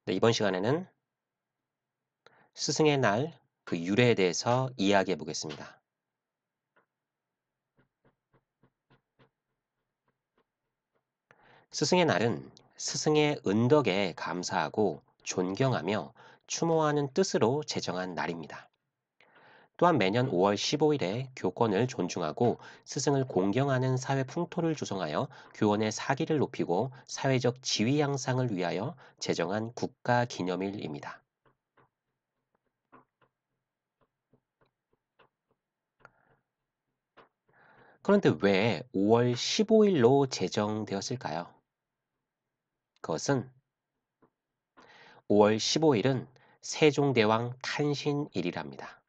네, 이번 시간에는 스승의 날 그 유래에 대해서 이야기해 보겠습니다. 스승의 날은 스승의 은덕에 감사하고 존경하며 추모하는 뜻으로 제정한 날입니다. 또한 매년 5월 15일에 교권을 존중하고 스승을 공경하는 사회 풍토를 조성하여 교원의 사기를 높이고 사회적 지위 향상을 위하여 제정한 국가 기념일입니다. 그런데 왜 5월 15일로 제정되었을까요? 그것은 5월 15일은 세종대왕 탄신일이랍니다.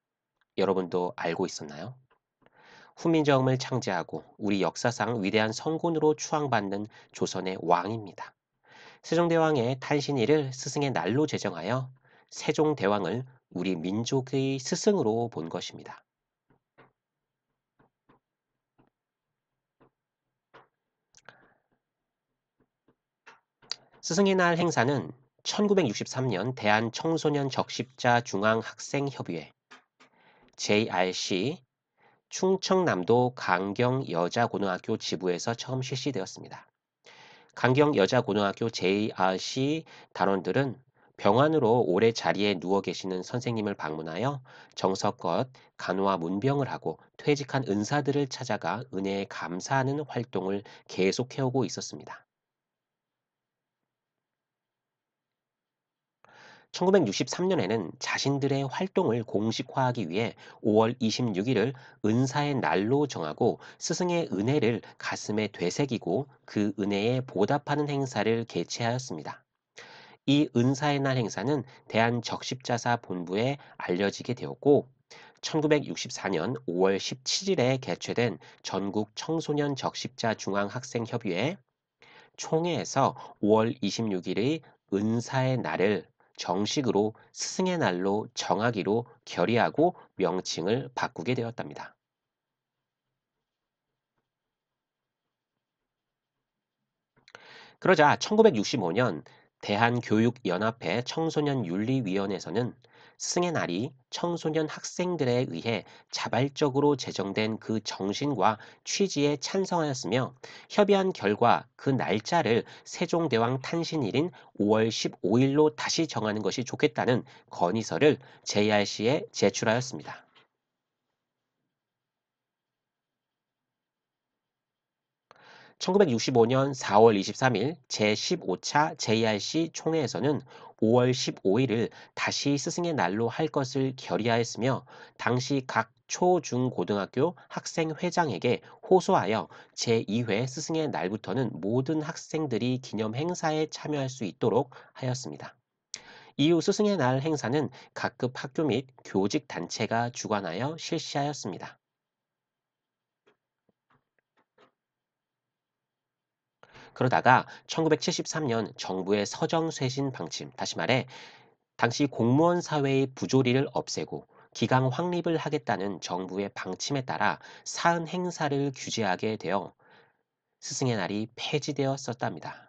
여러분도 알고 있었나요? 훈민정음을 창제하고 우리 역사상 위대한 성군으로 추앙받는 조선의 왕입니다. 세종대왕의 탄신일을 스승의 날로 제정하여 세종대왕을 우리 민족의 스승으로 본 것입니다. 스승의 날 행사는 1963년 대한청소년 적십자 중앙학생협의회 JRC 충청남도 강경여자고등학교 지부에서 처음 실시되었습니다. 강경여자고등학교 JRC 단원들은 병환으로 오래 자리에 누워 계시는 선생님을 방문하여 정석껏 간호와 문병을 하고 퇴직한 은사들을 찾아가 은혜에 감사하는 활동을 계속해오고 있었습니다. 1963년에는 자신들의 활동을 공식화하기 위해 5월 26일을 은사의 날로 정하고 스승의 은혜를 가슴에 되새기고 그 은혜에 보답하는 행사를 개최하였습니다. 이 은사의 날 행사는 대한적십자사 본부에 알려지게 되었고 1964년 5월 17일에 개최된 전국 청소년 적십자 중앙학생협의회 총회에서 5월 26일의 은사의 날을 정식으로 스승의 날로 정하기로 결의하고 명칭을 바꾸게 되었답니다. 그러자 1965년 대한교육연합회 청소년윤리위원회에서는 스승의 날이 청소년 학생들에 의해 자발적으로 제정된 그 정신과 취지에 찬성하였으며 협의한 결과 그 날짜를 세종대왕 탄신일인 5월 15일로 다시 정하는 것이 좋겠다는 건의서를 JRC에 제출하였습니다. 1965년 4월 23일 제15차 JRC 총회에서는 5월 15일을 다시 스승의 날로 할 것을 결의하였으며 당시 각 초, 중, 고등학교 학생회장에게 호소하여 제2회 스승의 날부터는 모든 학생들이 기념 행사에 참여할 수 있도록 하였습니다. 이후 스승의 날 행사는 각급 학교 및 교직 단체가 주관하여 실시하였습니다. 그러다가 1973년 정부의 서정쇄신 방침, 다시 말해 당시 공무원 사회의 부조리를 없애고 기강 확립을 하겠다는 정부의 방침에 따라 사은 행사를 규제하게 되어 스승의 날이 폐지되었었답니다.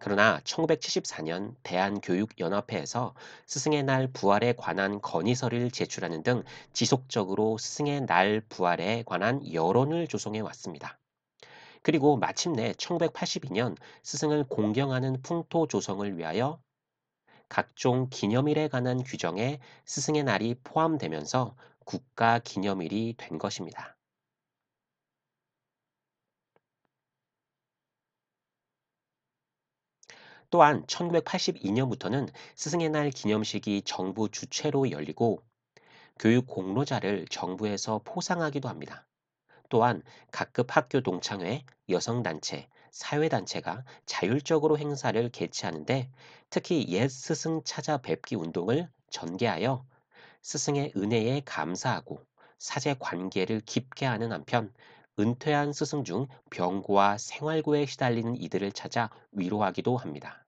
그러나 1974년 대한교육연합회에서 스승의 날 부활에 관한 건의서를 제출하는 등 지속적으로 스승의 날 부활에 관한 여론을 조성해 왔습니다. 그리고 마침내 1982년 스승을 공경하는 풍토 조성을 위하여 각종 기념일에 관한 규정에 스승의 날이 포함되면서 국가 기념일이 된 것입니다. 또한 1982년부터는 스승의 날 기념식이 정부 주최로 열리고 교육 공로자를 정부에서 포상하기도 합니다. 또한 각급 학교 동창회, 여성단체, 사회단체가 자율적으로 행사를 개최하는데 특히 옛 스승 찾아뵙기 운동을 전개하여 스승의 은혜에 감사하고 사제 관계를 깊게 하는 한편 은퇴한 스승 중 병고와 생활고에 시달리는 이들을 찾아 위로하기도 합니다.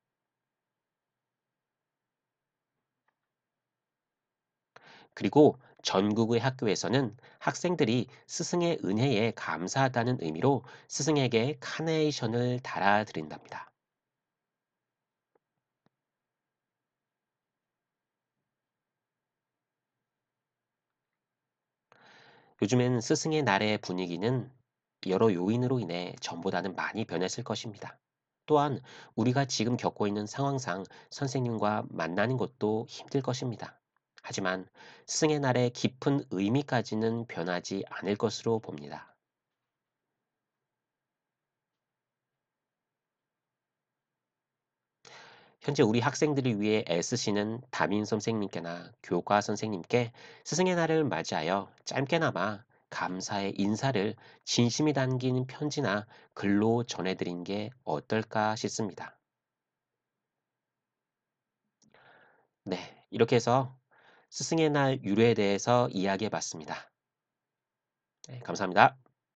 그리고 전국의 학교에서는 학생들이 스승의 은혜에 감사하다는 의미로 스승에게 카네이션을 달아드린답니다. 요즘엔 스승의 날의 분위기는 여러 요인으로 인해 전보다는 많이 변했을 것입니다. 또한 우리가 지금 겪고 있는 상황상 선생님과 만나는 것도 힘들 것입니다. 하지만 스승의 날의 깊은 의미까지는 변하지 않을 것으로 봅니다. 현재 우리 학생들을 위해 애쓰시는 담임 선생님께나 교과 선생님께 스승의 날을 맞이하여 짧게나마 감사의 인사를 진심이 담긴 편지나 글로 전해드린 게 어떨까 싶습니다. 네, 이렇게 해서 스승의 날 유래에 대해서 이야기해 봤습니다. 네, 감사합니다.